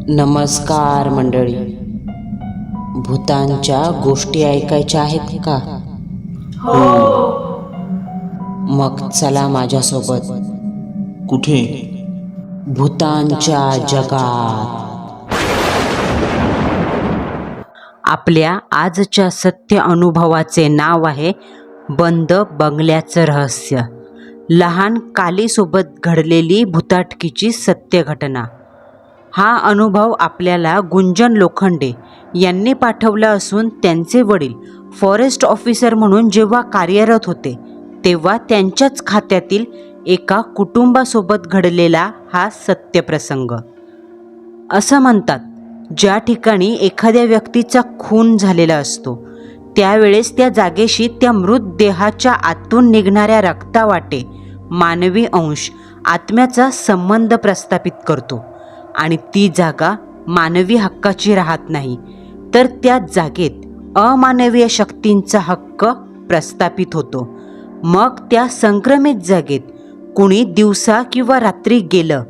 नमस्कार मंडळी. भूतांच्या गोष्टी ऐकायच्या आहेत का? मग चला माझ्यासोबत. कुठे? भूतांच्या जगात. आपल्या आजच्या सत्य अनुभवाचे नाव आहे बंद बंगल्याचं रहस्य. लहान कालीसोबत घडलेली भूताटकीची सत्य घटना. हा अनुभव आपल्याला गुंजन लोखंडे यांनी पाठवला असून त्यांचे वडील फॉरेस्ट ऑफिसर म्हणून जेव्हा कार्यरत होते तेव्हा त्यांच्याच खात्यातील एका कुटुंबासोबत घडलेला हा सत्यप्रसंग. असं म्हणतात, ज्या ठिकाणी एखाद्या व्यक्तीचा खून झालेला असतो त्यावेळेस त्या जागेशी त्या मृतदेहाच्या आतून निघणाऱ्या रक्तावाटे मानवी अंश आत्म्याचा संबंध प्रस्थापित करतो आणि ती जागा मानवी हक्काची राहत नाही, तर त्या जागेत अमानवीय शक्तींचा हक्क प्रस्थापित होतो. मग त्या संक्रमित जागेत कुणी दिवसा किंवा रात्री गेलं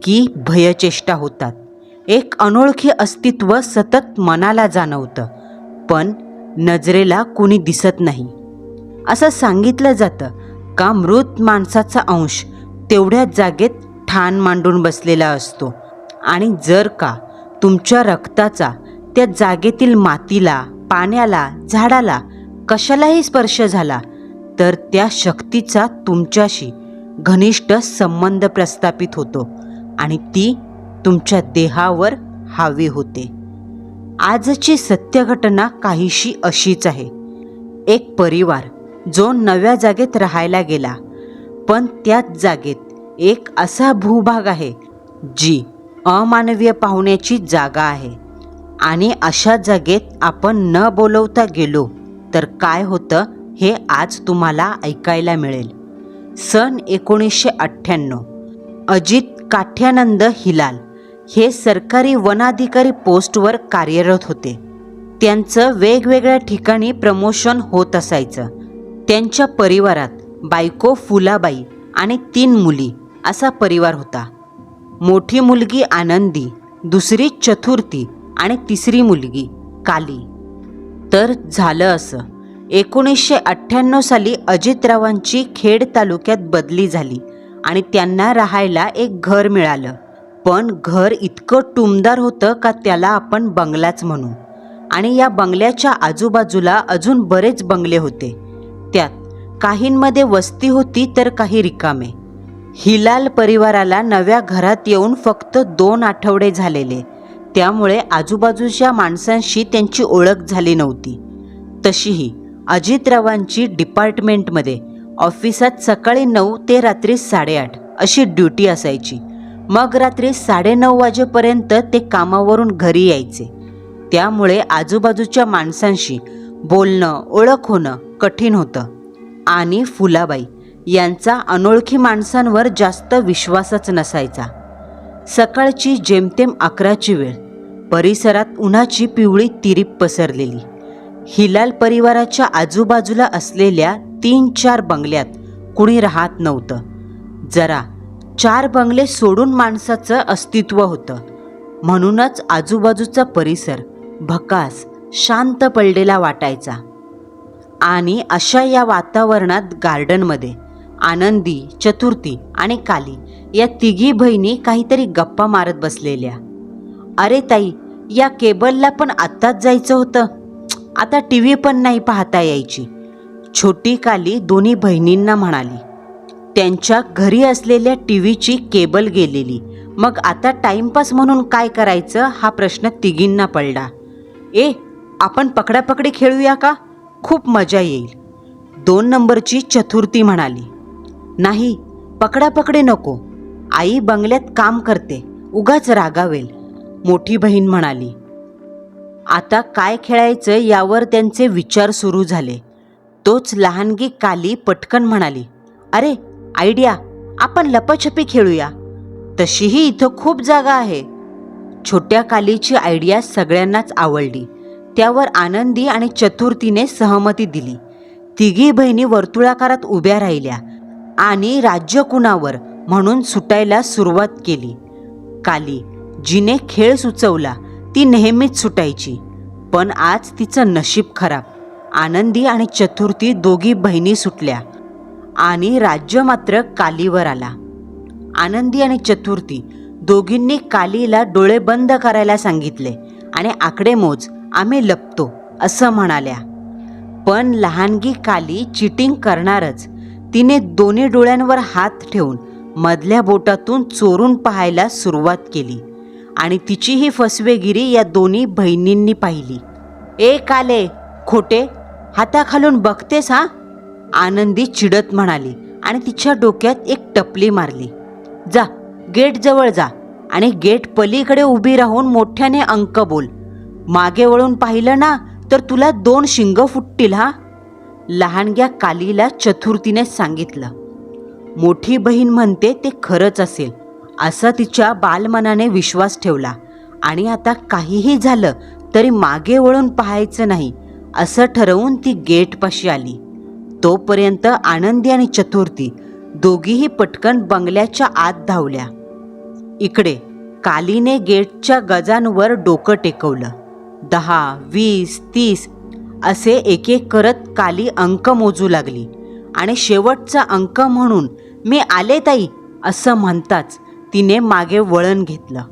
की भयचेष्टा होतात. एक अनोळखी अस्तित्व सतत मनाला जाणवतं, पण नजरेला कुणी दिसत नाही. असं सांगितलं जातं का मृत माणसाचा अंश तेवढ्याच जागेत ठाण मांडून बसलेला असतो आणि जर का तुमच्या रक्ताचा त्या जागेतील मातीला, पाण्याला, झाडाला कशालाही स्पर्श झाला तर त्या शक्तीचा तुमच्याशी घनिष्ठ संबंध प्रस्थापित होतो आणि ती तुमच्या देहावर हावी होते. आजची सत्य घटना काहीशी अशीच आहे. एक परिवार जो नव्या जागेत राहायला गेला, पण त्याच जागेत एक असा भूभाग आहे जी अमानवीय पाहुण्याची जागा आहे आणि अशा जागेत आपण न बोलवता गेलो तर काय होतं हे आज तुम्हाला ऐकायला मिळेल. सन 1998. अजित काठ्यानंद हिलाल हे सरकारी वनाधिकारी पोस्टवर कार्यरत होते. त्यांचं वेगवेगळ्या ठिकाणी प्रमोशन होत असायचं. त्यांच्या परिवारात बायको फुलाबाई आणि 3 मुली असा परिवार होता. मोठी मुलगी आनंदी, दुसरी चतुर्थी आणि तिसरी मुलगी काली. तर झालं असं, 1998 साली अजितरावांची खेड तालुक्यात बदली झाली आणि त्यांना राहायला एक घर मिळालं. पण घर इतकं टुमदार होतं का त्याला आपण बंगलाच म्हणू. आणि या बंगल्याच्या आजूबाजूला अजून बरेच बंगले होते. त्यात काहींमध्ये वस्ती होती तर काही रिकामे. हिलाल परिवाराला नव्या घरात येऊन फक्त 2 आठवडे झालेले, त्यामुळे आजूबाजूच्या माणसांशी त्यांची ओळख झाली नव्हती. तशीही अजितरावांची डिपार्टमेंटमध्ये ऑफिसात सकाळी 9 ते रात्री 8:30 अशी ड्युटी असायची. मग रात्री 9:30 वाजेपर्यंत ते कामावरून घरी यायचे. त्यामुळे आजूबाजूच्या माणसांशी बोलणं, ओळख होणं कठीण होतं. आणि फुलाबाई यांचा अनोळखी माणसांवर जास्त विश्वासच नसायचा. सकाळची जेमतेम 11ची वेळ. परिसरात उन्हाची पिवळी तिरीप पसरलेली. हिलाल परिवाराच्या आजूबाजूला असलेल्या 3-4 बंगल्यात कुणी राहत नव्हतं. जरा 4 बंगले सोडून माणसाचं अस्तित्व होतं. म्हणूनच आजूबाजूचा परिसर भकास, शांत पडलेला वाटायचा. आणि अशा या वातावरणात गार्डनमध्ये आनंदी, चतुर्थी आणि काली या 3 बहिणी काहीतरी गप्पा मारत बसलेल्या. अरे ताई, या केबलला पण आत्ताच जायचं होतं, आता TV पण नाही पाहता यायची, छोटी काली दोन्ही बहिणींना म्हणाली. त्यांच्या घरी असलेल्या टीव्हीची केबल गेलेली, मग आता टाइमपास म्हणून काय करायचं हा प्रश्न तिघींना पडला. आपण पकडापकडी खेळूया का? खूप मजा येईल, 2 नंबरची चतुर्थी म्हणाली. नाही, पकडापकडी नको, आई बंगल्यात काम करते, उगाच रागावेल, मोठी बहीण म्हणाली. आता काय खेळायचं यावर त्यांचे विचार सुरू झाले. तोच लहानगी काली पटकन म्हणाली, अरे आयडिया, आपण लपाछपी खेळूया, तशीही इथं खूप जागा आहे. छोट्या कालीची आयडिया सगळ्यांनाच आवडली. त्यावर आनंदी आणि चतुर्थीने सहमती दिली. 3 बहिणी वर्तुळाकारात उभ्या राहिल्या आणि राज्य कुणावर म्हणून सुटायला सुरुवात केली. काली जिने खेळ सुचवला ती नेहमीच सुटायची. पण आज तिचं नशीब खराब. आनंदी आणि चतुर्थी दोघी बहिणी सुटल्या आणि राज्य मात्र कालीवर आला. आनंदी आणि चतुर्थी दोघींनी कालीला डोळे बंद करायला सांगितले आणि आकडेमोज आम्ही लपतो असं म्हणाल्या. पण लहानगी काली चिटिंग करणारच. तिने दोन्ही डोळ्यांवर हात ठेवून मधल्या बोटातून चोरून पाहायला सुरुवात केली आणि तिची ही फसवेगिरी या दोन्ही बहिणींनी पाहिली. ए काले, खोटे, हाताखालून बघतेस हा? आनंदी चिडत म्हणाली आणि तिच्या डोक्यात एक टपली मारली. जा, गेट जवळ जा आणि गेट पलीकडे उभी राहून मोठ्याने अंक बोल. मागे वळून पाहिलं ना तर तुला 2 शिंग फुटतील हा. लहानग्या कालीला चतुर्थीने सांगितलं. मोठी बहीण म्हणते ते खरंच असेल असा तिच्या बालमनाने विश्वास ठेवला आणि आता काहीही झालं तरी मागे वळून पाहायचं नाही असं ठरवून ती गेटपाशी आली. तोपर्यंत आनंदी आणि चतुर्थी दोघीही पटकन बंगल्याच्या आत धावल्या. इकडे कालीने गेटच्या गजांवर डोकं टेकवलं. 10, 20, 30 असे एक एक करत काली अंक मोजू लागली आणि शेवटचा अंक म्हणून मी आले ताई असं म्हणताच तिने मागे वळण घेतलं.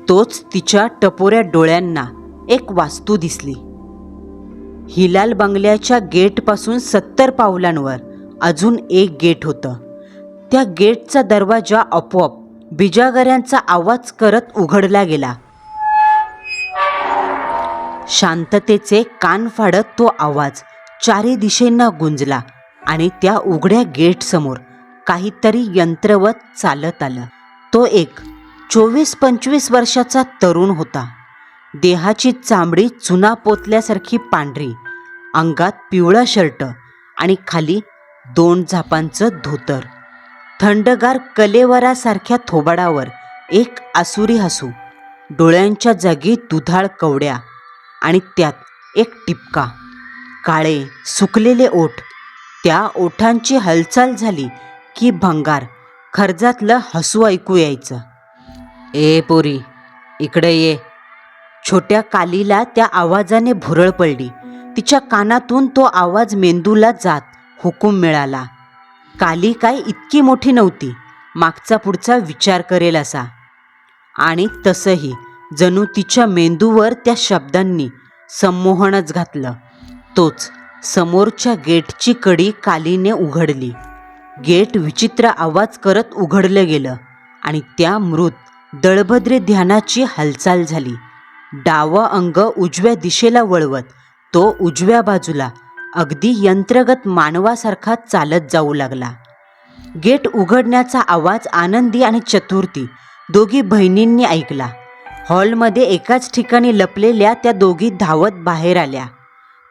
तोच तिच्या टपोऱ्या डोळ्यांना एक वास्तू दिसली. हिलाल बंगल्याच्या गेटपासून 70 पावलांवर अजून एक गेट होतं. त्या गेटचा दरवाजा आपोआप बिजागऱ्यांचा आवाज करत उघडला गेला. शांततेचे कान फाडत तो आवाज चारी दिशेंना गुंजला आणि त्या उघड्या गेटसमोर काहीतरी यंत्रवत चालत आलं. तो एक 24-25 वर्षाचा तरुण होता. देहाची चामडी चुना पोतल्यासारखी पांढरी, अंगात पिवळा शर्ट आणि खाली 2 झापांचं धोतर. थंडगार कलेवरासारख्या थोबाडावर एक आसुरी हसू, डोळ्यांच्या जागी दुधाळ कवड्या आणि त्यात एक टिपका. काळे सुकलेले ओठ. त्या ओठांची हालचाल झाली की भंगार खर्जातलं हसू ऐकू यायचं. ए पोरी, इकडे ये. छोट्या कालीला त्या आवाजाने भुरळ पडली. तिच्या कानातून तो आवाज मेंदूला जात हुकूम मिळाला. काली काय इतकी मोठी नव्हती, मागचा पुढचा विचार करेल असा. आणि तसंही जणू तिच्या मेंदूवर त्या शब्दांनी संमोहनच घातलं. तोच समोरच्या गेटची कडी कालीने उघडली. गेट विचित्र आवाज करत उघडलं गेलं आणि त्या मृत दळभद्री ध्यानाची हालचाल झाली. डावं अंग उजव्या दिशेला वळवत तो उजव्या बाजूला अगदी यंत्रगत मानवासारखा चालत जाऊ लागला. गेट उघडण्याचा आवाज आनंदी आणि चतुर्थी दोघी बहिणींनी ऐकला. हॉलमध्ये एकाच ठिकाणी लपलेल्या त्या दोघी धावत बाहेर आल्या.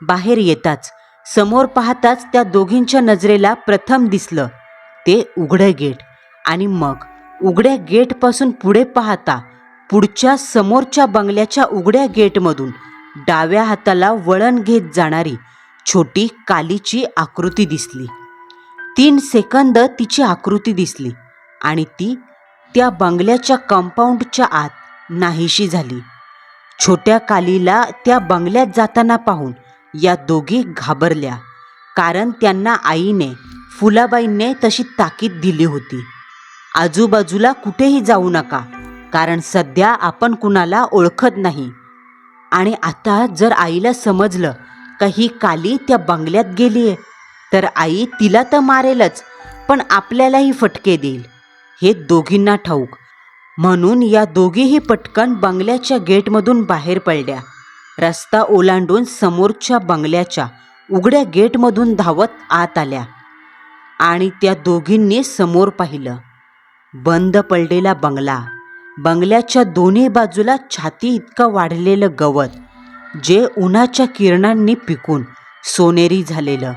बाहेर येताच, समोर पाहताच त्या दोघींच्या नजरेला प्रथम दिसलं ते उघडं गेट आणि मग उघड्या गेटपासून पुढे पाहता पुढच्या समोरच्या बंगल्याच्या उघड्या गेटमधून डाव्या हाताला वळण घेत जाणारी छोटी कालीची आकृती दिसली. 3 सेकंद तिची आकृती दिसली आणि ती त्या बंगल्याच्या कंपाऊंडच्या आत नाहीशी झाली. छोट्या कालीला त्या बंगल्यात जाताना पाहून या दोघी घाबरल्या, कारण त्यांना आईने, फुलाबाईंने तशी ताकीद दिली होती, आजूबाजूला कुठेही जाऊ नका, कारण सध्या आपण कुणाला ओळखत नाही. आणि आता जर आईला समजलं का ही काली त्या बंगल्यात गेलीये तर आई तिला तर मारेलच, पण आपल्यालाही फटके देईल हे दोघींना ठाऊक. म्हणून या दोघीही पटकन बंगल्याच्या गेटमधून बाहेर पडल्या. रस्ता ओलांडून समोरच्या बंगल्याच्या उघड्या गेटमधून धावत आत आल्या आणि त्या दोघींनी समोर पाहिलं. बंद पडलेला बंगला, बंगल्याच्या दोन्ही बाजूला छाती इतकं वाढलेलं गवत जे उन्हाच्या किरणांनी पिकून सोनेरी झालेलं,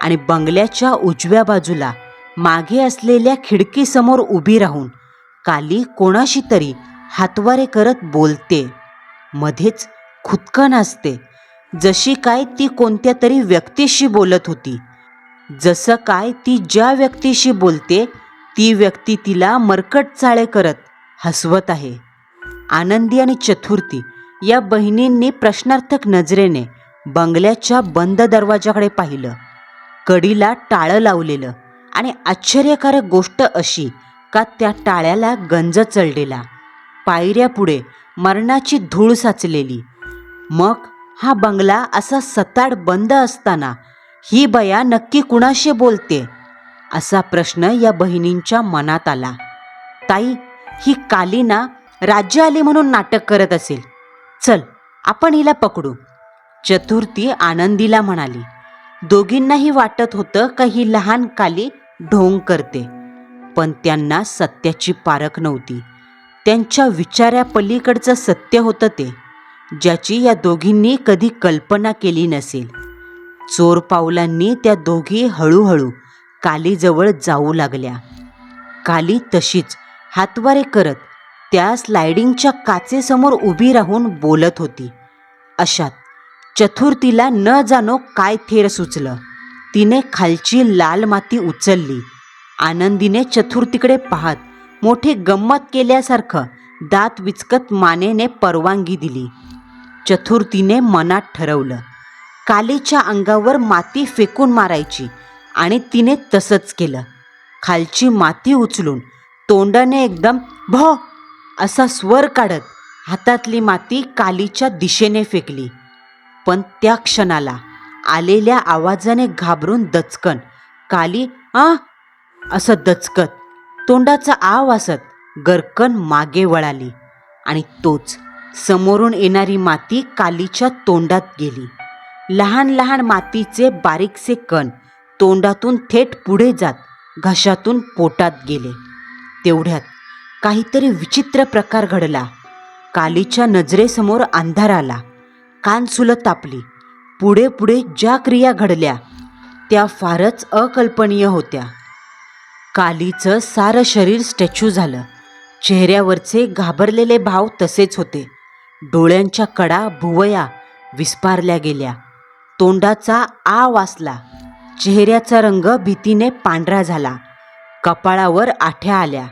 आणि बंगल्याच्या उजव्या बाजूला मागे असलेल्या खिडकीसमोर उभी राहून काली कोणाशी तरी हातवारे करत बोलते. मध्येच खुदकन असते, जशी काय ती कोणत्या तरी व्यक्तीशी बोलत होती. जसं काय ती ज्या व्यक्तीशी बोलते ती व्यक्ती तिला मरकट चाळे करत हसवत आहे. आनंदी आणि चतुर्थी या बहिणींनी प्रश्नार्थक नजरेने बंगल्याच्या बंद दरवाजाकडे पाहिलं. कडीला टाळं लावलेलं आणि आश्चर्यकारक गोष्ट अशी का त्या टाळ्याला गंज चढलेला, पायऱ्यापुढे मरणाची धूळ साचलेली. मग हा बंगला असा सताड बंद असताना ही बया नक्की कुणाशी बोलते असा प्रश्न या बहिणींच्या मनात आला. ताई, ही कालीना राज्य आली म्हणून नाटक करत असेल. चल, आपण हिला पकडू, चतुर्थी आनंदीला म्हणाली. दोघींनाही वाटत होतं का ही लहान काली ढोंग करते, पण त्यांना सत्याची पारख नव्हती. त्यांच्या विचारापलीकडचं सत्य होतं ते, ज्याची या दोघींनी कधी कल्पना केली नसेल. चोर पावलांनी त्या दोघी हळूहळू कालीजवळ जाऊ लागल्या. काली तशीच हातवारे करत त्या स्लायडिंगच्या काचेसमोर उभी राहून बोलत होती. अशात चतुर्थीला न जाणो काय थेर सुचलं. तिने खालची लाल माती उचलली. आनंदीने चतुर्थीकडे पाहत मोठी गंमत केल्यासारखं दात विचकत मानेने परवानगी दिली. चतुर्थीने मनात ठरवलं, कालीच्या अंगावर माती फेकून मारायची आणि तिने तसंच केलं. खालची माती उचलून तोंडाने एकदम भो असा स्वर काढत हातातली माती कालीच्या दिशेने फेकली. पण त्या क्षणाला आलेल्या आवाजाने घाबरून दचकन काली आ असं दचकत तोंडाचा आ वासत गरकन मागे वळाली आणि तोच समोरून येणारी माती कालीच्या तोंडात गेली. लहान लहान मातीचे बारीकसे कण तोंडातून थेट पुढे जात घशातून पोटात गेले. तेवढ्यात काहीतरी विचित्र प्रकार घडला. कालीच्या नजरेसमोर अंधार आला. कानसुलं तापली. पुढे पुढे ज्या क्रिया घडल्या त्या फारच अकल्पनीय होत्या. कालीचं सारं शरीर स्टॅच्यू झालं. चेहऱ्यावरचे घाबरलेले भाव तसेच होते. डोळ्यांच्या कडा भुवया विस्पारल्या गेल्या. तोंडाचा आ वासला. चेहऱ्याचा रंग भीतीने पांढरा झाला. कपाळावर आठ्या आल्या.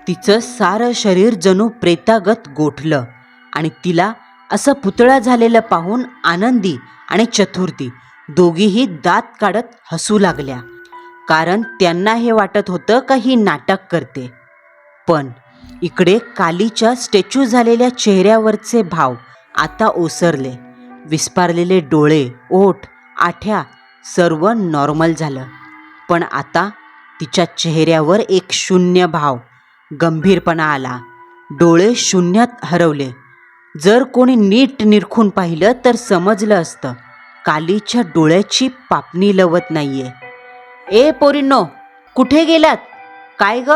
तिचं सारं शरीर जणू प्रेतागत गोठलं आणि तिला असं पुतळा झालेलं पाहून आनंदी आणि चतुर्थी दोघीही दात काढत हसू लागल्या. कारण त्यांना हे वाटत होतं का ही नाटक करते. पण इकडे कालीच्या स्टॅच्यू झालेल्या चेहऱ्यावरचे भाव आता ओसरले. विस्पारलेले डोळे, ओठ, आठ्या सर्व नॉर्मल झालं. पण आता तिच्या चेहऱ्यावर एक शून्य भाव, गंभीरपणा आला. डोळे शून्यात हरवले. जर कोणी नीट निरखून पाहिलं तर समजलं असतं कालीच्या डोळ्याची पापणी लवत नाहीये. ए पोरींनो, कुठे गेलात? काय ग?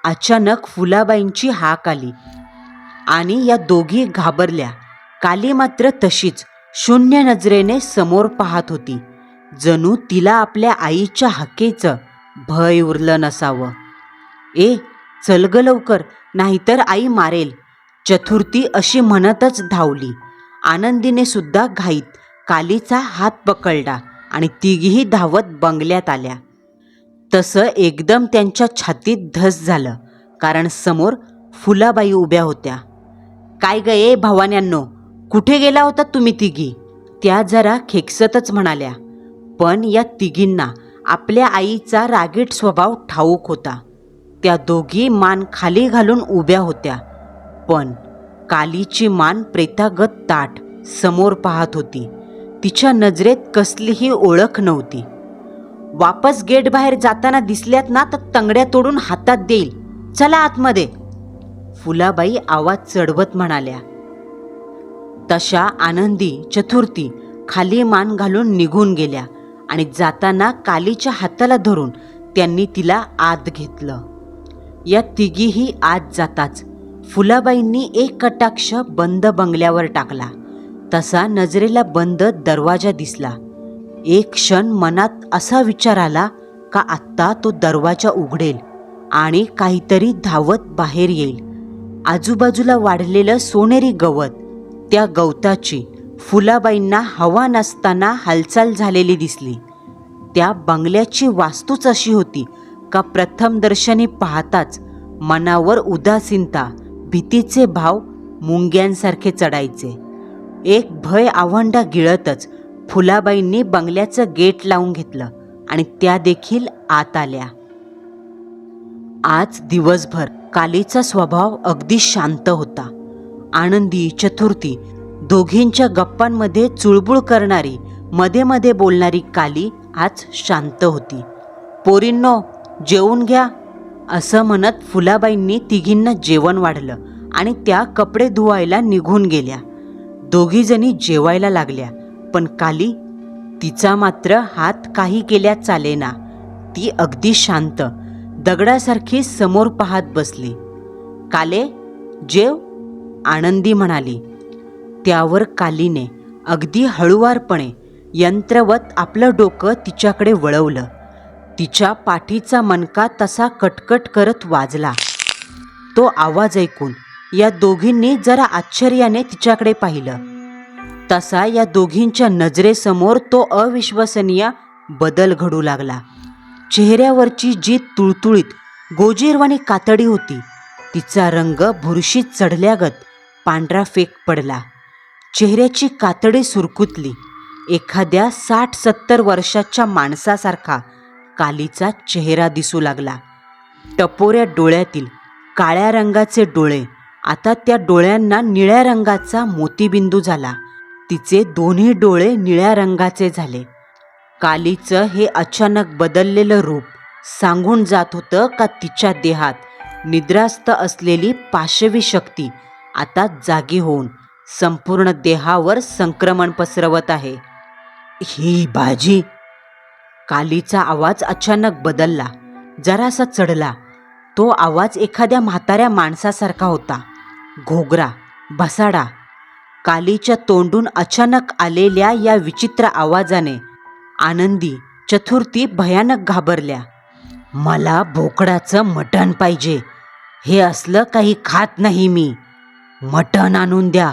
अचानक फुलाबाईंची हाक आली आणि या दोघी घाबरल्या. काली मात्र तशीच शून्य नजरेने समोर पाहत होती, जणू तिला आपल्या आईच्या हाकेचं भय उरलं नसावं. ए चल ग लवकर, नाहीतर आई मारेल, चतुर्थी अशी म्हणतच धावली. आनंदीने सुद्धा घाईत कालीचा हात पकडला आणि तिघीही धावत बंगल्यात आल्या. तसं एकदम त्यांच्या छातीत धस झालं, कारण समोर फुलाबाई उभ्या होत्या. काय ग ए भावान्यांनो, कुठे गेला होता तुम्ही तिघी? त्या जरा खेकसतच म्हणाल्या. पण या तिघींना आपल्या आईचा रागीट स्वभाव ठाऊक होता. त्या दोघी मान खाली घालून उभ्या होत्या, पण कालीची मान प्रेतागत ताठ समोर पाहत होती. तिच्या नजरेत कसलीही ओळख नव्हती. वापस गेट बाहेर जाताना दिसल्यात ना तर तंगड्या तोडून हातात देईल, चला आतमध्ये, फुलाबाई आवाज चढवत म्हणाल्या. तशा आनंदी, चतुर्थी खाली मान घालून निघून गेल्या आणि जाताना कालीच्या हाताला धरून त्यांनी तिला आत घेतलं. या तिघीही आत जाताच फुलाबाईंनी एक कटाक्ष बंद बंगल्यावर टाकला. तसा नजरेला बंद दरवाजा दिसला. एक क्षण मनात असा विचार आला का आत्ता तो दरवाजा उघडेल आणि काहीतरी धावत बाहेर येईल. आजूबाजूला वाढलेलं सोनेरी गवत, त्या गवताची फुलाबाईंना हवा नसताना हालचाल झालेली दिसली. त्या बंगल्याची वास्तूच अशी होती का प्रथम दर्शनी पाहताच मनावर उदासीनता, भीतीचे भाव मुंग्यांसारखे चढायचे. एक भय आवंढा गिळतच फुलाबाईंनी बंगल्याचं गेट लावून घेतलं आणि त्या देखील आत आल्या. आज दिवसभर कालीचा स्वभाव अगदी शांत होता. आनंदी, चतुर्थी दोघींच्या गप्पांमध्ये चुळबुळ करणारी, मध्ये मध्ये बोलणारी काली आज शांत होती. पोरींनो, जेवून घ्या असं म्हणत फुलाबाईंनी तिघींना जेवण वाढलं आणि त्या कपडे धुवायला निघून गेल्या. दोघीजणी जेवायला लागल्या, पण काली, तिचा मात्र हात काही केल्या चालेना. ती अगदी शांत दगडासारखी समोर पाहत बसली. काले, जेव, आनंदी म्हणाली. त्यावर कालीने अगदी हळुवारपणे यंत्रवत आपलं डोकं तिच्याकडे वळवलं. तिच्या पाठीचा मणका तसा कटकट करत वाजला. तो आवाज ऐकून या दोघींनी जरा आश्चर्याने तिच्याकडे पाहिलं. तसा या दोघींच्या नजरेसमोर तो अविश्वसनीय बदल घडू लागला. चेहऱ्यावरची जी तुळतुळीत गोजीरवाणी कातडी होती, तिचा रंग बुरशीत चढल्यागत पांढरा फेक पडला. चेहऱ्याची कातडी सुरकुतली. एखाद्या 60-70 वर्षाच्या माणसासारखा कालीचा चेहरा दिसू लागला. टपोऱ्या डोळ्यातील काळ्या रंगाचे डोळे आता त्या डोळ्यांना निळ्या रंगाचा मोतीबिंदू झाला. तिचे दोन्ही डोळे निळ्या रंगाचे झाले. कालीचं हे अचानक बदललेलं रूप सांगून जात होतं का तिच्या देहात निद्रास्त असलेली पाशवी शक्ती आता जागी होऊन संपूर्ण देहावर संक्रमण पसरवत आहे. ही बाजी. कालीचा आवाज अचानक बदलला, जरासा चढला. तो आवाज एखाद्या म्हाताऱ्या माणसासारखा होता. घोगरा, बसाडा. कालीच्या तोंडून अचानक आलेल्या या विचित्र आवाजाने आनंदी, चतुर्थी भयानक घाबरल्या. मला बोकडाचं मटण पाहिजे. हे असलं काही खात नाही मी. मटण आणून द्या.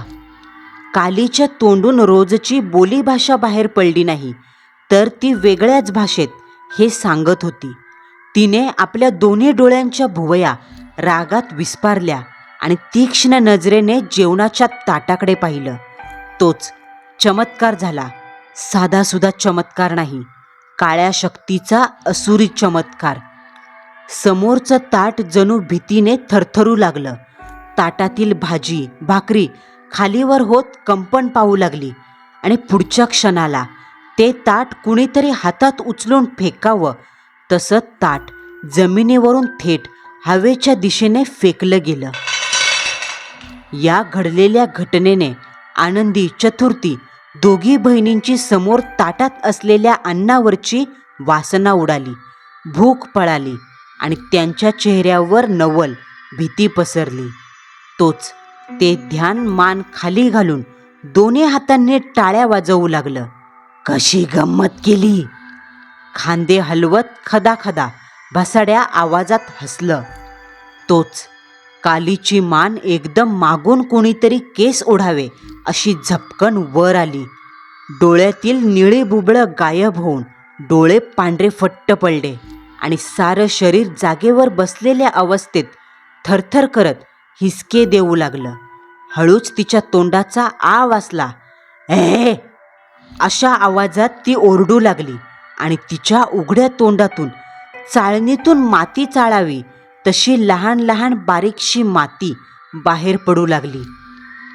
कालीच्या तोंडून रोजची बोलीभाषा बाहेर पडली नाही, तर ती वेगळ्याच भाषेत हे सांगत होती. तिने आपल्या दोन्ही डोळ्यांच्या भुवया रागात विस्पारल्या आणि तीक्ष्ण नजरेने जेवणाच्या ताटाकडे पाहिलं. तोच चमत्कार झाला. साधासुधा चमत्कार नाही, काळ्या शक्तीचा असुरी चमत्कार. समोरचं ताट जणू भीतीने थरथरू लागलं. ताटातील भाजी, भाकरी खालीवर होत कंपन पाहू लागली आणि पुढच्या क्षणाला ते ताट कुणीतरी हातात उचलून फेकावं तसं ताट जमिनीवरून थेट हवेच्या दिशेने फेकलं गेलं. या घडलेल्या घटनेने आनंदी, चतुर्थी दोघी बहिणींची समोर ताटात असलेल्या अन्नावरची वासना उडाली. भूक पळाली आणि त्यांच्या चेहऱ्यावर नवल भीती पसरली. तोच ते ध्यान मान खाली घालून दोन्ही हातांनी टाळ्या वाजवू लागलं. कशी गंमत केली. खांदे हलवत खदाखदा भसाड्या आवाजात हसलं. तोच कालीची मान एकदम मागून कोणीतरी केस ओढावे अशी झपकन वर आली. डोळ्यातील निळे बुबळं गायब होऊन डोळे पांढरे फट्ट पडले आणि सारं शरीर जागेवर बसलेल्या अवस्थेत थरथर करत हिसके देऊ लागलं. हळूच तिच्या तोंडाचा आ वासला. ए, अशा आवाजात ती ओरडू लागली आणि तिच्या उघड्या तोंडातून चाळणीतून माती चाळावी तशी लहान लहान बारीकशी माती बाहेर पडू लागली.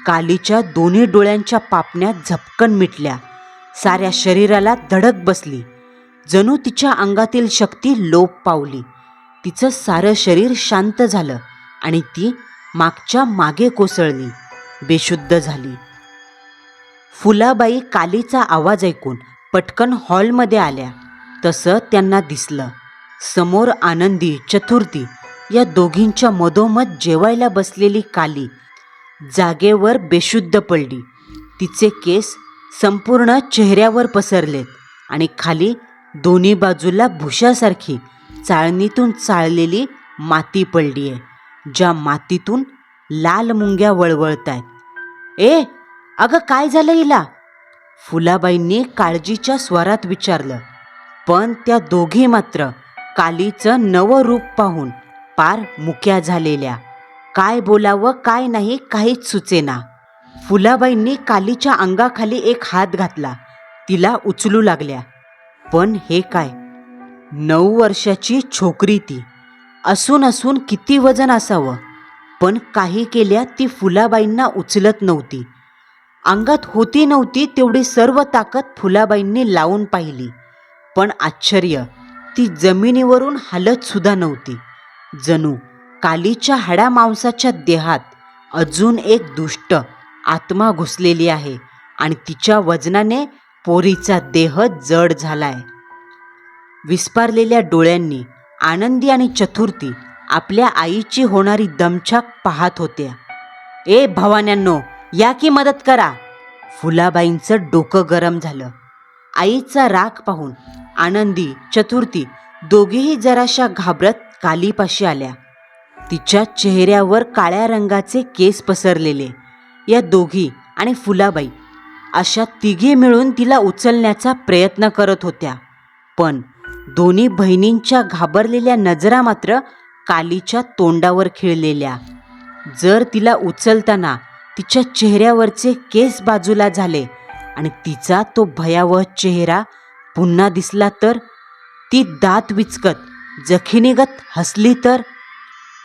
कालीच्या दोन्ही डोळ्यांच्या पापण्या झपकन मिटल्या. साऱ्या शरीराला धडक बसली. जणू तिच्या अंगातील शक्ती लोप पावली. तिचं सारं शरीर शांत झालं आणि ती मागच्या मागे कोसळली, बेशुद्ध झाली. फुलाबाई कालीचा आवाज ऐकून पटकन हॉलमध्ये आल्या. तसं त्यांना दिसलं, समोर आनंदी, चतुर्थी या दोघींच्या मधोमध जेवायला बसलेली काली जागेवर बेशुद्ध पडली. तिचे केस संपूर्ण चेहऱ्यावर पसरलेत आणि खाली दोन्ही बाजूला भुशासारखी चाळणीतून चाळलेली माती पडली आहे, ज्या मातीतून लाल मुंग्या वळवळतायत. ए, अगं काय झालं हिला? फुलाबाईंनी काळजीच्या स्वरात विचारलं. पण त्या दोघी मात्र कालीचं नवं रूप पाहून पार मुक्या झालेल्या. काय बोलावं काय नाही काहीच सुचेना. फुलाबाईंनी कालीच्या अंगाखाली एक हात घातला. तिला उचलू लागल्या. पण हे काय, 9 वर्षाची छोकरी ती. असून किती वजन असावं. पण काही केल्या ती फुलाबाईंना उचलत नव्हती. अंगात होती नव्हती तेवढी सर्व ताकद फुलाबाईंनी लावून पाहिली. पण आश्चर्य, ती जमिनीवरून हलत सुद्धा नव्हती. जणू कालीच्या हाडामांसाच्या देहात अजून एक दुष्ट आत्मा घुसलेली आहे आणि तिच्या वजनाने पोरीचा देह जड झालाय. विस्पारलेल्या डोळ्यांनी आनंदी आणि चतुर्थी आपल्या आईची होणारी दमछाक पाहत होत्या. ए भवान्यांनो, या की मदत करा. फुलाबाईंचं डोकं गरम झालं. आईचा राग पाहून आनंदी चतुर्थी दोघीही जराशा घाबरत कालीपाशी आल्या. तिच्या चेहऱ्यावर काळ्या रंगाचे केस पसरलेले. या दोघी आणि फुलाबाई अशा तिघी मिळून तिला उचलण्याचा प्रयत्न करत होत्या. पण दोन्ही बहिणींच्या घाबरलेल्या नजरा मात्र कालीच्या तोंडावर खिळलेल्या. जर तिला उचलताना तिच्या चेहऱ्यावरचे केस बाजूला झाले आणि तिचा तो भयावह चेहरा पुन्हा दिसला तर, ती दात विचकत जखिनीगत हसली तर,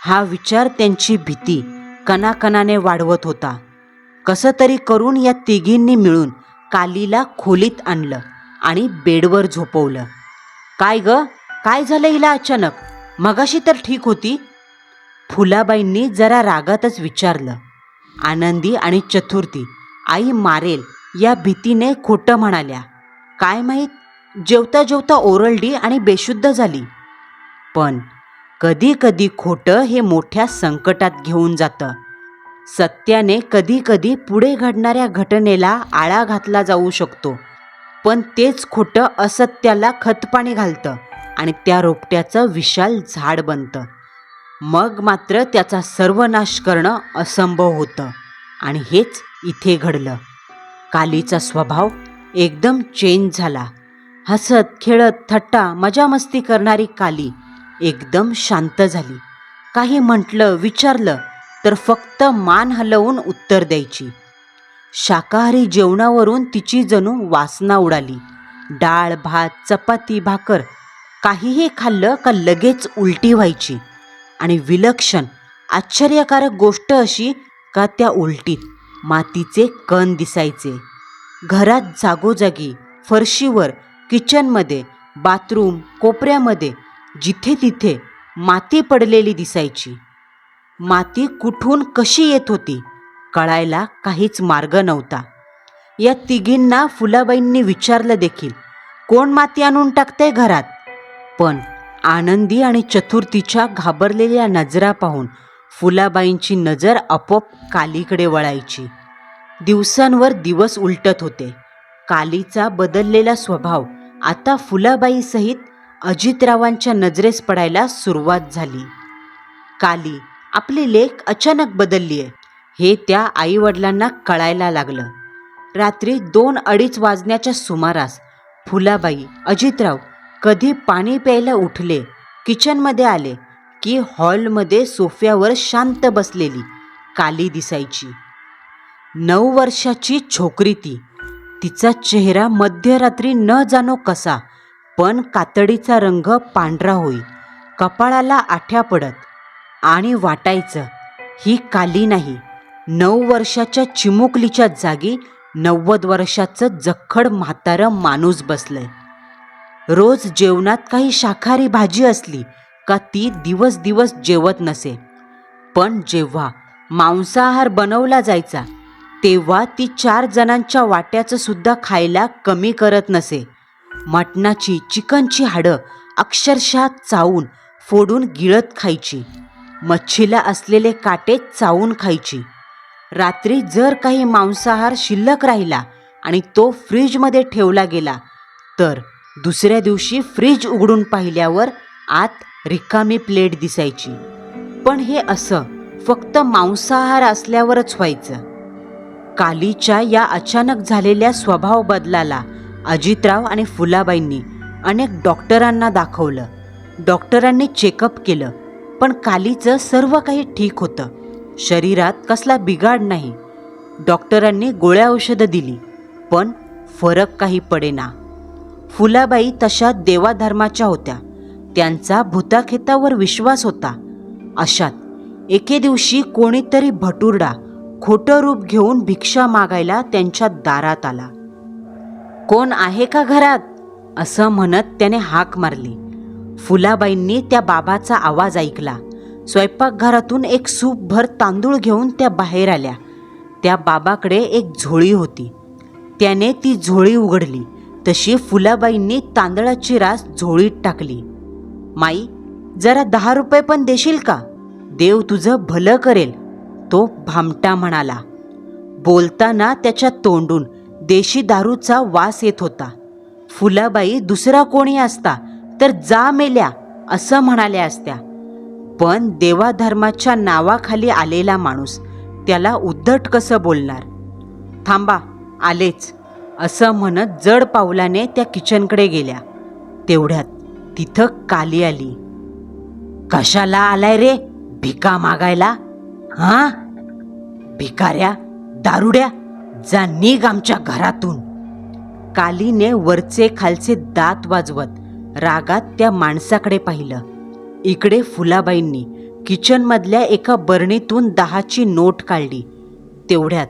हा विचार त्यांची भीती कणाकणाने वाढवत होता. कसं तरी करून या तिघींनी मिळून कालीला खोलीत आणलं आणि बेडवर झोपवलं. काय ग, काय झालं हिला अचानक? मगाशी तर ठीक होती. फुलाबाईंनी जरा रागातच विचारलं. आनंदी आणि चतुर्थी आई मारेल या भीतीने खोटं म्हणाल्या. काय माहीत, जेवता जेवता ओरडली आणि बेशुद्ध झाली. पण कधी कधी खोटं हे मोठ्या संकटात घेऊन जातं. सत्याने कधी कधी पुढे घडणाऱ्या घटनेला आळा घातला जाऊ शकतो, पण तेच खोटं असत्याला खतपाणी घालतं आणि त्या रोपट्याचं विशाल झाड बनतं. मग मात्र त्याचा सर्वनाश करणं असंभव होतं. आणि हेच इथे घडलं. कालीचा स्वभाव एकदम चेंज झाला. हसत खेळत थट्टा मजामस्ती करणारी काली एकदम शांत झाली. काही म्हटलं विचारलं तर फक्त मान हलवून उत्तर द्यायची. शाकाहारी जेवणावरून तिची जणू वासना उडाली. डाळ भात चपाती भाकर काहीही खाल्लं का लगेच उलटी व्हायची. आणि विलक्षण आश्चर्यकारक गोष्ट अशी का त्या उलटीत मातीचे कण दिसायचे. घरात जागोजागी फरशीवर, किचनमध्ये, बाथरूम कोपऱ्यामध्ये जिथे तिथे माती पडलेली दिसायची. माती कुठून कशी येत होती कळायला काहीच मार्ग नव्हता. या तिघींना फुलाबाईंनी विचारलं देखील, कोण माती आणून टाकते घरात? पण आनंदी आणि चतुर्थीच्या घाबरलेल्या नजरा पाहून फुलाबाईंची नजर आपोआप कालीकडे वळायची. दिवसांवर दिवस उलटत होते. कालीचा बदललेला स्वभाव आता फुलाबाईसहित अजितरावांच्या नजरेस पडायला सुरुवात झाली. काली आपली लेक अचानक बदलली आहे हे त्या आईवडिलांना कळायला लागलं. रात्री 2-2:30 वाजण्याच्या सुमारास फुलाबाई अजितराव कधी पाणी प्यायला उठले, किचनमध्ये आले की हॉलमध्ये सोफ्यावर शांत बसलेली काली दिसायची. 9 वर्षाची छोकरी ती. तिचा चेहरा मध्यरात्री न जाणो कसा, पण कातडीचा रंग पांढरा होई. कपाळाला आठ्या पडत आणि वाटायचं ही काली नाही, 9 वर्षाच्या चिमुकलीच्या जागी 90 वर्षाचं जख्खड म्हातारं माणूस बसलंय. रोज जेवणात काही शाकाहारी भाजी असली का ती दिवस दिवस जेवत नसे. पण जेव्हा मांसाहार बनवला जायचा तेव्हा ती 4 जणांच्या वाट्याचं सुद्धा खायला कमी करत नसे. मटणाची चिकनची हाडं अक्षरशः चावून फोडून गिळत खायची. मच्छीला असलेले काटे चावून खायची. रात्री जर काही मांसाहार शिल्लक राहिला आणि तो फ्रीजमध्ये ठेवला गेला तर दुसऱ्या दिवशी फ्रीज उघडून पाहिल्यावर आत रिकामी प्लेट दिसायची. पण हे असं फक्त मांसाहार असल्यावरच व्हायचं. कालीच्या या अचानक झालेल्या स्वभाव बदलाला अजितराव आणि फुलाबाईंनी अनेक डॉक्टरांना दाखवलं. डॉक्टरांनी चेकअप केलं, पण कालीचं सर्व काही ठीक होतं. शरीरात कसला बिघाड नाही. डॉक्टरांनी गोळ्या औषधं दिली, पण फरक काही पडेना. फुलाबाई तशा देवाधर्माच्या होत्या. त्यांचा भूताखेतावर विश्वास होता. अशात एके दिवशी कोणीतरी भटुरडा खोटं रूप घेऊन भिक्षा मागायला त्यांच्या दारात आला. कोण आहे का घरात, असं म्हणत त्याने हाक मारली. फुलाबाईंनी त्या बाबाचा आवाज ऐकला. स्वयंपाकघरातून एक सूपभर तांदूळ घेऊन त्या बाहेर आल्या. त्या बाबाकडे एक झोळी होती. त्याने ती झोळी उघडली तशी फुलाबाईंनी तांदळाची रास झोळीत टाकली. माई, जरा 10 रुपये पण देशील का? देव तुझं भलं करेल, तो भामटा म्हणाला. बोलताना त्याच्या तोंडून देशी दारूचा वास येत होता. फुलाबाई दुसरा कोणी असता तर जा मेल्या असं म्हणाल्या असत्या, पण देवाधर्माच्या नावाखाली आलेला माणूस त्याला उद्धट कसं बोलणार. थांबा, आलेच, असं म्हणत जड पावलाने त्या किचनकडे गेल्या. तेवढ्यात तिथं काली आली. कशाला आलाय रे, भिका मागायला? हां, भिकाऱ्या, दारुड्या, जा निघ आमच्या घरातून. कालीने वरचे खालचे दात वाजवत रागात त्या माणसाकडे पाहिलं. इकडे फुलाबाईंनी किचनमधल्या एका बरणीतून 10ची नोट काढली. तेवढ्यात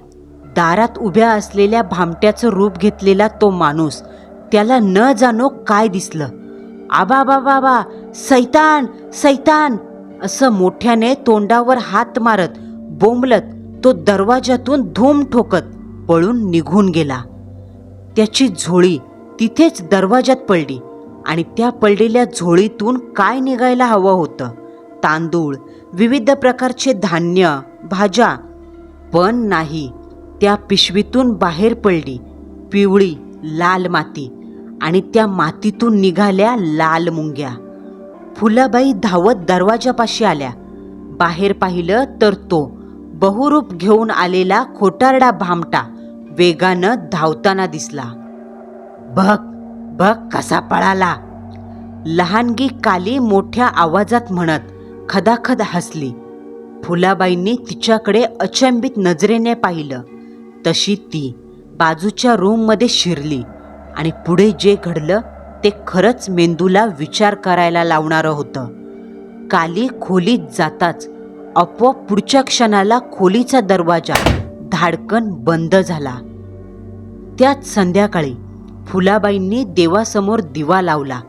दारात उभ्या असलेल्या भामट्याचं रूप घेतलेला तो माणूस त्याला न जाणो काय दिसलं. आबा बाबा बा, सैतान सैतान, असं मोठ्याने तोंडावर हात मारत बोंबलत तो दरवाजातून धूम ठोकत पळून निघून गेला. त्याची झोळी तिथेच दरवाजात पडली आणि त्या पडलेल्या झोळीतून काय निघायला हवं होतं? तांदूळ, विविध प्रकारचे धान्य, भाज्या. पण नाही, त्या पिशवीतून बाहेर पडली पिवळी लाल माती आणि त्या मातीतून निघाल्या लाल मुंग्या. फुलाबाई धावत दरवाजापाशी आल्या. बाहेर पाहिलं तर तो बहुरूप घेऊन आलेला खोटारडा भामटा वेगानं धावताना दिसला. बघ बघ कसा पळाला, लहानगी काली मोठ्या आवाजात म्हणत खदाखद हसली. फुलाबाईंनी तिच्याकडे अचंबित नजरेने पाहिलं. तशी ती बाजूच्या रूममध्ये शिरली आणि पुढे जे घडलं ते खरंच मेंदूला विचार करायला लावणारं होतं. काली खोलीत जाताच आपोआप पुढच्या क्षणाला खोलीचा दरवाजा धाडकन बंद झाला. त्याच संध्याकाळी फुलाबाईंनी देवासमोर दिवा लावला.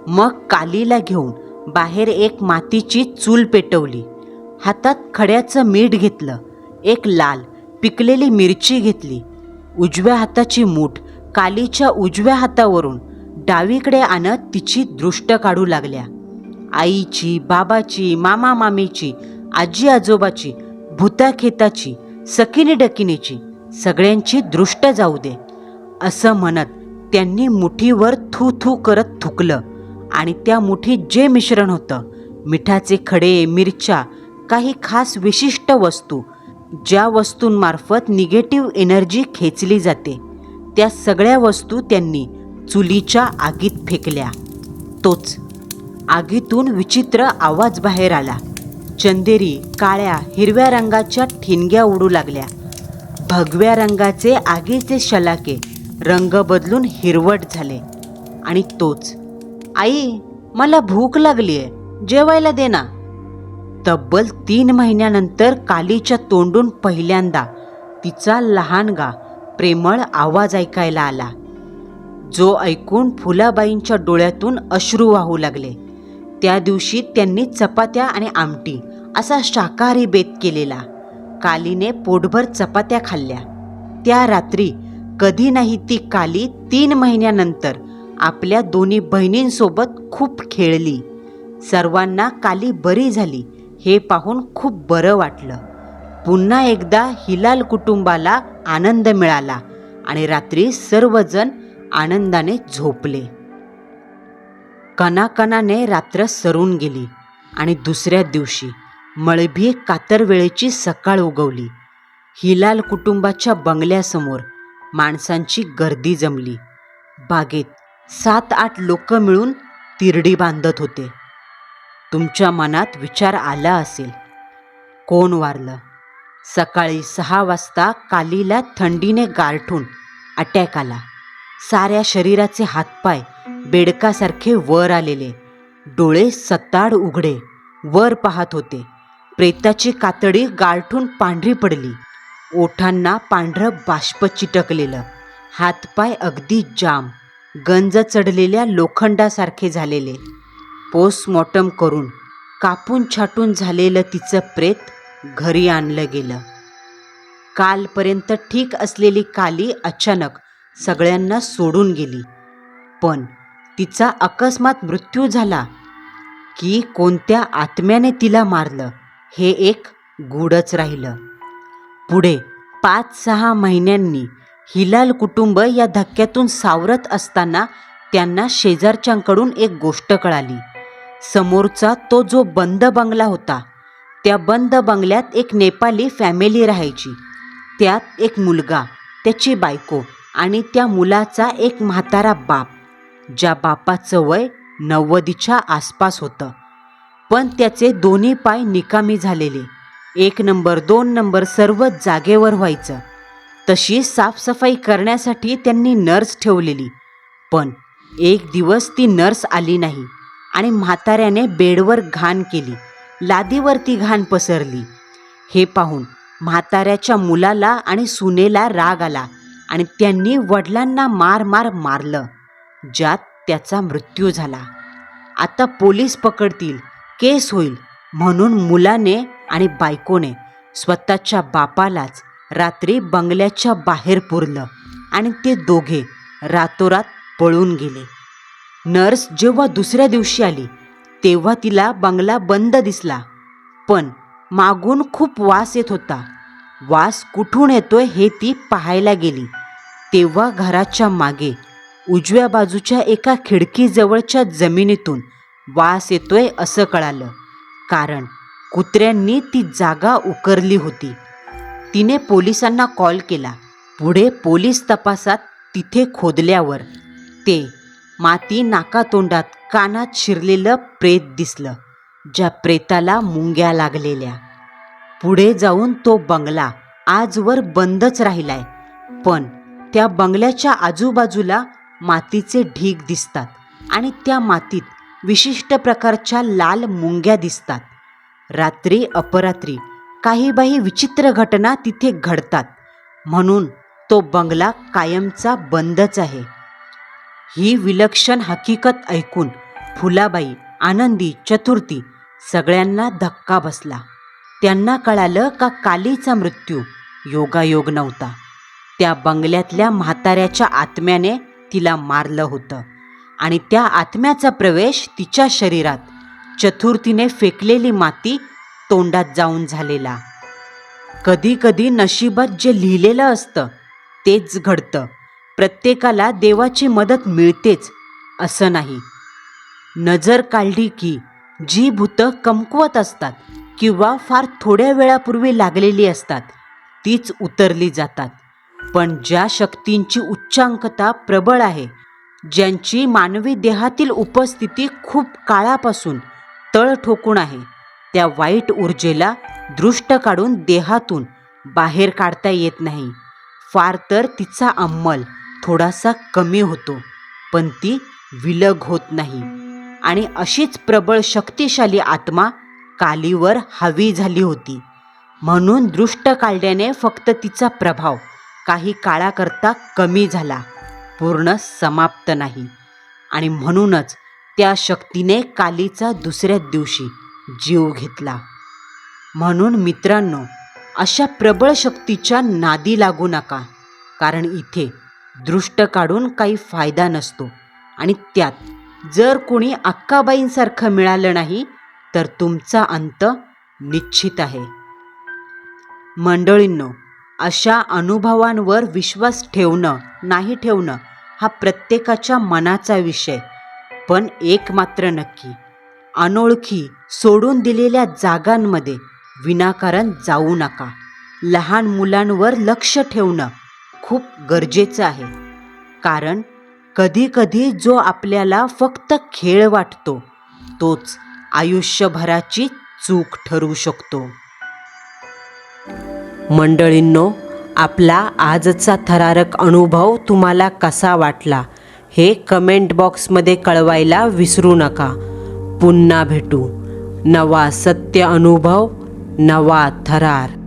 मग कालीला घेऊन बाहेर एक मातीची चूल पेटवली. हातात खड्याचं मीठ घेतलं. एक लाल पिकलेली मिरची घेतली. उजव्या हाताची मूठ कालीच्या उजव्या हातावरून डावीकडे आणत तिची दृष्ट काढू लागल्या. आईची, बाबाची, मामा मामीची, आजी आजोबाची, भूताखेताची, सकिनी डकिनीची, सगळ्यांची दृष्ट जाऊ दे, असं म्हणत त्यांनी मुठीवर थू थू करत थुकलं आणि त्या मुठीत जे मिश्रण होतं, मिठाचे खडे, मिरच्या, काही खास विशिष्ट वस्तू, ज्या वस्तूंमार्फत निगेटिव्ह एनर्जी खेचली जाते, त्या सगळ्या वस्तू त्यांनी चुलीच्या आगीत फेकल्या. तोच आगीतून विचित्र आवाज बाहेर आला. चंदेरी काळ्या हिरव्या रंगाच्या ठिणग्या उडू लागल्या. भगव्या रंगाचे आगीचे शलाके रंग बदलून हिरवट झाले. आणि तोच, आई मला भूक लागलीये, जेवायला दे ना. तब्बल 3 महिन्यानंतर कालीच्या तोंडून पहिल्यांदा तिचा लहानगा प्रेमळ आवाज ऐकायला आला, जो ऐकून फुलाबाईंच्या डोळ्यातून अश्रू वाहू लागले. त्या दिवशी त्यांनी चपात्या आणि आमटी असा शाकाहारी बेत केलेला. कालीने पोटभर चपात्या खाल्ल्या. त्या रात्री कधी नाही ती काली 3 महिन्यानंतर आपल्या दोन्ही बहिणींसोबत खूप खेळली. सर्वांना काली बरी झाली हे पाहून खूप बरं वाटलं. पुन्हा एकदा हिलाल कुटुंबाला आनंद मिळाला आणि रात्री सर्वजण आनंदाने झोपले. कणाकणाने रात्र सरून गेली आणि दुसऱ्या दिवशी मळभी कातरवेळेची सकाळ उगवली. हिलाल कुटुंबाच्या बंगल्यासमोर माणसांची गर्दी जमली. बागेत 7-8 लोक मिळून तिरडी बांधत होते. तुमच्या मनात विचार आला असेल, कोण वारलं? सकाळी 6 वाजता कालीला थंडीने गारठून अटॅक आला. साऱ्या शरीराचे हातपाय बेडकासारखे वर आलेले, डोळे सताड उघडे वर पाहत होते. प्रेताची कातडी गारठून पांढरी पडली, ओठांना पांढरं बाष्प चिटकलेलं, हातपाय अगदी जाम, गंज चढलेल्या लोखंडासारखे झालेले. पोस्टमॉर्टम करून कापून छाटून झालेलं तिचं प्रेत घरी आणलं गेलं. कालपर्यंत ठीक असलेली काली अचानक सगळ्यांना सोडून गेली. पण तिचा अकस्मात मृत्यू झाला की कोणत्या आत्म्याने तिला मारलं हे एक गूढच राहिलं. पुढे 5-6 महिन्यांनी हिलाल कुटुंब या धक्क्यातून सावरत असताना त्यांना शेजारच्यांकडून एक गोष्ट कळाली. समोरचा तो जो बंद बंगला होता, त्या बंद बंगल्यात एक नेपाली फॅमिली राहायची. त्यात एक मुलगा, त्याची बायको आणि त्या मुलाचा एक म्हातारा बाप, ज्या बापाचं वय 90च्या आसपास होतं. पण त्याचे दोन्ही पाय निकामी झालेले. 1 नंबर 2 नंबर सर्व जागेवर व्हायचं. तशी साफसफाई करण्यासाठी त्यांनी नर्स ठेवलेली. पण एक दिवस ती नर्स आली नाही आणि म्हाताऱ्याने बेडवर घाण केली, लादीवरती घाण पसरली. हे पाहून म्हाताऱ्याच्या मुलाला आणि सुनेला राग आला आणि त्यांनी वडिलांना मारलं, ज्यात त्याचा मृत्यू झाला. आता पोलीस पकडतील, केस होईल म्हणून मुलाने आणि बायकोने स्वतःच्या बापालाच रात्री बंगल्याच्या बाहेर पुरलं आणि ते दोघे रातोरात पळून गेले. नर्स जेव्हा दुसऱ्या दिवशी आली तेव्हा तिला बंगला बंद दिसला, पण मागून खूप वास येत होता. वास कुठून येतोय हे ती पाहायला गेली. तेव्हा घराच्या मागे उजव्या बाजूच्या एका खिडकीजवळच्या जमिनीतून वास येतोय असं कळालं, कारण कुत्र्यांनी ती जागा उकरली होती. तिने पोलिसांना कॉल केला. पुढे पोलीस तपासात तिथे खोदल्यावर ते माती नाकातोंडात कानात शिरलेलं प्रेत दिसलं, ज्या प्रेताला मुंग्या लागलेल्या. पुढे जाऊन तो बंगला आजवर बंदच राहिलाय, पण त्या बंगल्याच्या आजूबाजूला मातीचे ढीग दिसतात आणि त्या मातीत विशिष्ट प्रकारच्या लाल मुंग्या दिसतात. रात्री अपरात्री काही बाही विचित्र घटना तिथे घडतात, म्हणून तो बंगला कायमचा बंदच आहे. ही विलक्षण हकीकत ऐकून फुलाबाई, आनंदी, चतुर्थी सगळ्यांना धक्का बसला. त्यांना कळालं का कालीचा मृत्यू योगायोग नव्हता. त्या बंगल्यातल्या म्हाताऱ्याच्या आत्म्याने तिला मारलं होतं आणि त्या आत्म्याचा प्रवेश तिच्या शरीरात चतुर्थीने फेकलेली माती तोंडात जाऊन झालेला. कधी कधी नशिबात जे लिहिलेलं असतं तेच घडतं. प्रत्येकाला देवाची मदत मिळतेच असं नाही. नजर काढली की जी भूतं कमकुवत असतात किंवा फार थोड्या वेळापूर्वी लागलेली असतात तीच उतरली जातात. पण ज्या शक्तींची उच्चांकता प्रबळ आहे, ज्यांची मानवी देहातील उपस्थिती खूप काळापासून तळ ठोकून आहे, त्या वाईट ऊर्जेला दृष्ट काढून देहातून बाहेर काढता येत नाही. फार तर तिचा अंमल थोडासा कमी होतो, पण ती विलग होत नाही. आणि अशीच प्रबळ शक्तिशाली आत्मा कालीवर हावी झाली होती. म्हणून दृष्ट काढल्याने फक्त तिचा प्रभाव काही काळाकरता कमी झाला, पूर्ण समाप्त नाही. आणि म्हणूनच त्या शक्तीने कालीचा दुसऱ्या दिवशी जीव घेतला. म्हणून मित्रांनो, अशा प्रबळ शक्तीच्या नादी लागू नका, कारण इथे दृष्ट काढून काही फायदा नसतो. आणि त्यात जर कोणी अक्काबाईंसारखं मिळालं नाही तर तुमचा अंत निश्चित आहे. मंडळींनो, अशा अनुभवांवर विश्वास ठेवणं नाही ठेवणं हा प्रत्येकाच्या मनाचा विषय. पण एक मात्र नक्की, अनोळखी सोडून दिलेल्या जागांमध्ये विनाकारण जाऊ नका. लहान मुलांवर लक्ष ठेवणं खूप गरजेचं आहे, कारण कधी कधी जो आपल्याला फक्त खेळ वाटतो तोच आयुष्यभराची चूक ठरू शकतो. मंडळींनो, आपला आजचा थरारक अनुभव तुम्हाला कसा वाटला हे कमेंट बॉक्समध्ये कळवायला विसरू नका. पुन्हा भेटू. नवा सत्य अनुभव, नवा थरार.